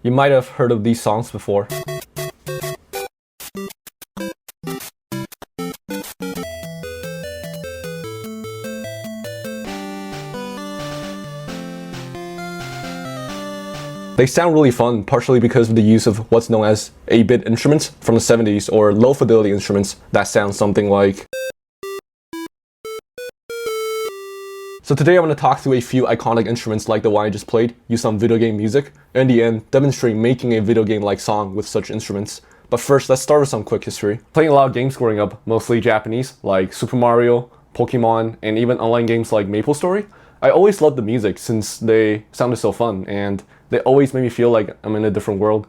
You might have heard of these songs before. They sound really fun, partially because of the use of what's known as 8-bit instruments from the 70s, or low-fidelity instruments that sound something like... So today I'm going to talk through a few iconic instruments like the one I just played, use some video game music, and in the end, demonstrate making a video game-like song with such instruments. But first, let's start with some quick history. Playing a lot of games growing up, mostly Japanese, like Super Mario, Pokemon, and even online games like MapleStory, I always loved the music since they sounded so fun, and they always made me feel like I'm in a different world.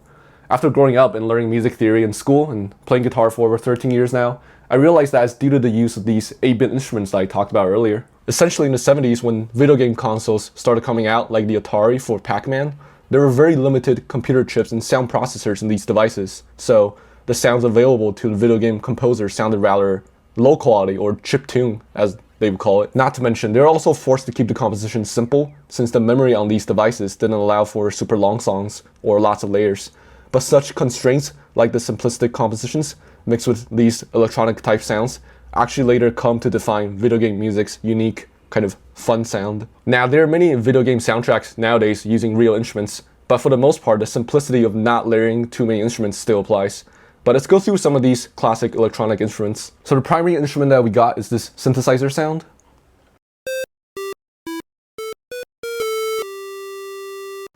After growing up and learning music theory in school and playing guitar for over 13 years now, I realized that it's due to the use of these 8-bit instruments that I talked about earlier. Essentially in the 70s, when video game consoles started coming out, like the Atari for Pac-Man, there were very limited computer chips and sound processors in these devices, so the sounds available to the video game composers sounded rather low quality, or chiptune as they would call it. Not to mention, they're also forced to keep the composition simple, since the memory on these devices didn't allow for super long songs or lots of layers. But such constraints, like the simplistic compositions mixed with these electronic type sounds, actually later come to define video game music's unique kind of fun sound. Now, there are many video game soundtracks nowadays using real instruments, but for the most part, the simplicity of not layering too many instruments still applies. But let's go through some of these classic electronic instruments. So the primary instrument that we got is this synthesizer sound.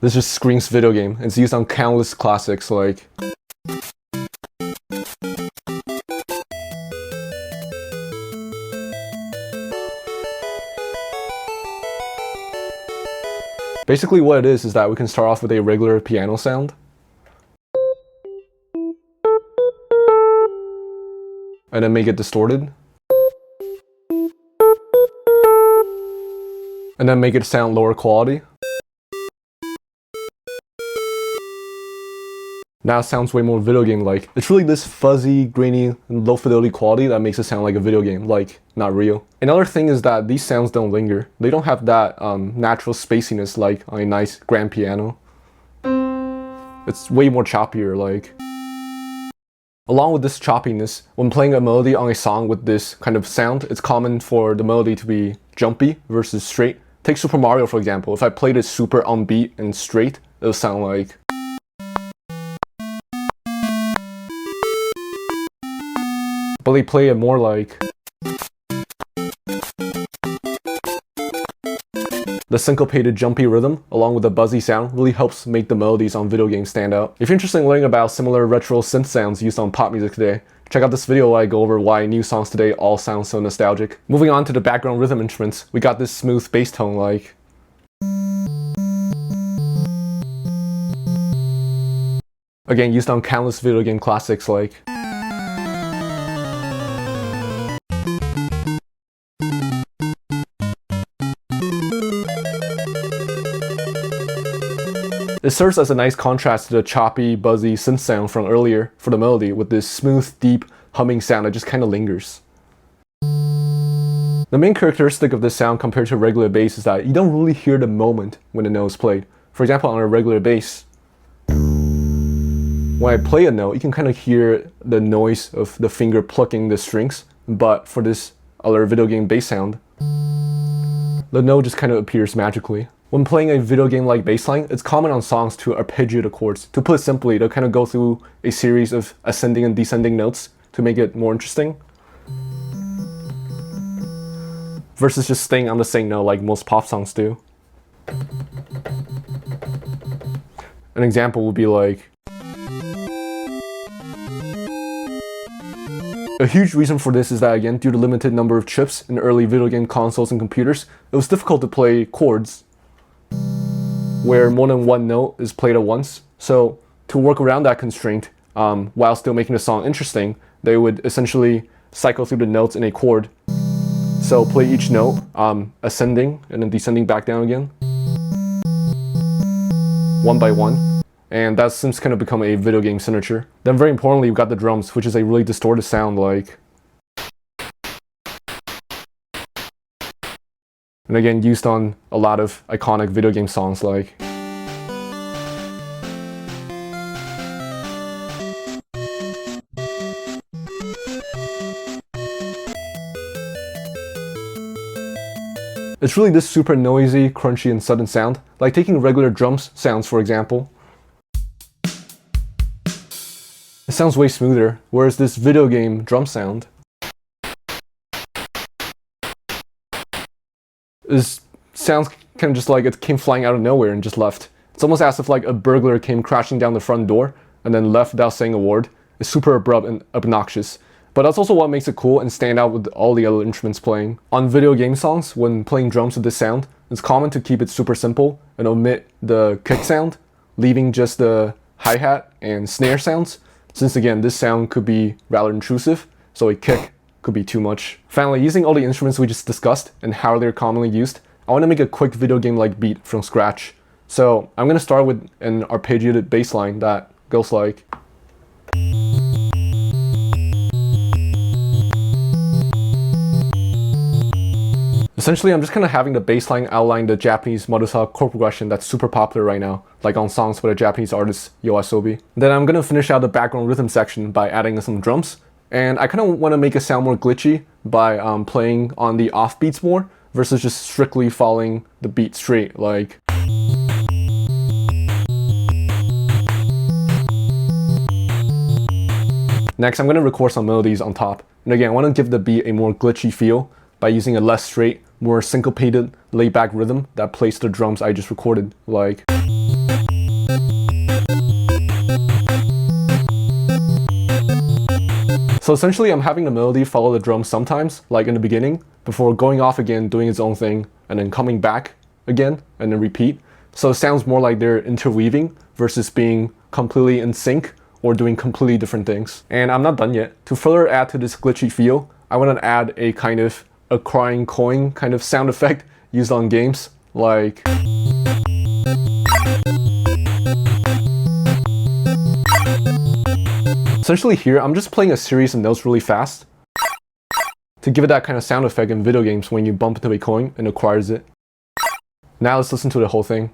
This just screams video game. It's used on countless classics like... Basically what it is that we can start off with a regular piano sound. And then make it distorted. And then make it sound lower quality. Now it sounds way more video game-like. It's really this fuzzy, grainy, and low fidelity quality that makes it sound like a video game, like not real. Another thing is that these sounds don't linger. They don't have that natural spaciness like on a nice grand piano. It's way more choppier, like. Along with this choppiness, when playing a melody on a song with this kind of sound, it's common for the melody to be jumpy versus straight. Take Super Mario for example. If I played it super upbeat and straight, it'll sound like... But they play it more like... The syncopated jumpy rhythm, along with the buzzy sound, really helps make the melodies on video games stand out. If you're interested in learning about similar retro synth sounds used on pop music today, check out this video where I go over why new songs today all sound so nostalgic. Moving on to the background rhythm instruments, we got this smooth bass tone like... Again, used on countless video game classics like... It serves as a nice contrast to the choppy, buzzy synth sound from earlier for the melody with this smooth, deep, humming sound that just kind of lingers. The main characteristic of this sound compared to a regular bass is that you don't really hear the moment when the note is played. For example, on a regular bass, when I play a note, you can kind of hear the noise of the finger plucking the strings, but for this other video game bass sound, the note just kind of appears magically. When playing a video game like bass line, it's common on songs to arpeggiate the chords. To put it simply, they'll kind of go through a series of ascending and descending notes to make it more interesting, versus just staying on the same note like most pop songs do. An example would be like... A huge reason for this is that, again, due to the limited number of chips in early video game consoles and computers, it was difficult to play chords where more than one note is played at once. So to work around that constraint, while still making the song interesting, they would essentially cycle through the notes in a chord. So play each note, ascending and then descending back down again, one by one. And that's since kind of become a video game signature. Then very importantly, we've got the drums, which is a really distorted sound like... And again, used on a lot of iconic video game songs like... It's really this super noisy, crunchy, and sudden sound, like taking regular drums sounds for example. It sounds way smoother, whereas this video game drum sound sounds kind of just like it came flying out of nowhere and just left. It's almost as if like a burglar came crashing down the front door and then left without saying a word. It's super abrupt and obnoxious. But that's also what makes it cool and stand out with all the other instruments playing. On video game songs, when playing drums with this sound, it's common to keep it super simple and omit the kick sound, leaving just the hi-hat and snare sounds, since again, this sound could be rather intrusive, so a kick could be too much. Finally, using all the instruments we just discussed and how they're commonly used, I want to make a quick video game-like beat from scratch. So I'm going to start with an arpeggiated bass line that goes like... Essentially, I'm just kind of having the bass line outline the Japanese Marusa chord progression that's super popular right now, like on songs by the Japanese artist YOASOBI. Then I'm going to finish out the background rhythm section by adding some drums. And I kind of want to make it sound more glitchy by playing on the offbeats more versus just strictly following the beat straight, like... Next, I'm going to record some melodies on top. And again, I want to give the beat a more glitchy feel by using a less straight, more syncopated, laid-back rhythm that plays the drums I just recorded, like... So essentially, I'm having the melody follow the drums sometimes, like in the beginning, before going off again, doing its own thing, and then coming back again, and then repeat. So it sounds more like they're interweaving versus being completely in sync or doing completely different things. And I'm not done yet. To further add to this glitchy feel, I want to add a kind of a crying coin kind of sound effect used on games, like... Essentially here, I'm just playing a series of notes really fast to give it that kind of sound effect in video games when you bump into a coin and acquires it. Now let's listen to the whole thing.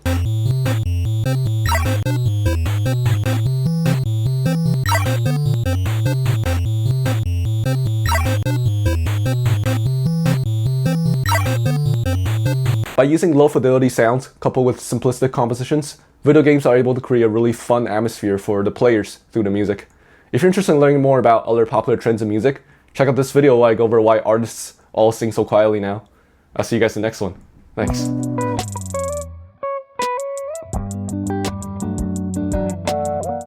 By using low fidelity sounds coupled with simplistic compositions, video games are able to create a really fun atmosphere for the players through the music. If you're interested in learning more about other popular trends in music, check out this video I go over why artists all sing so quietly now. I'll see you guys in the next one. Thanks.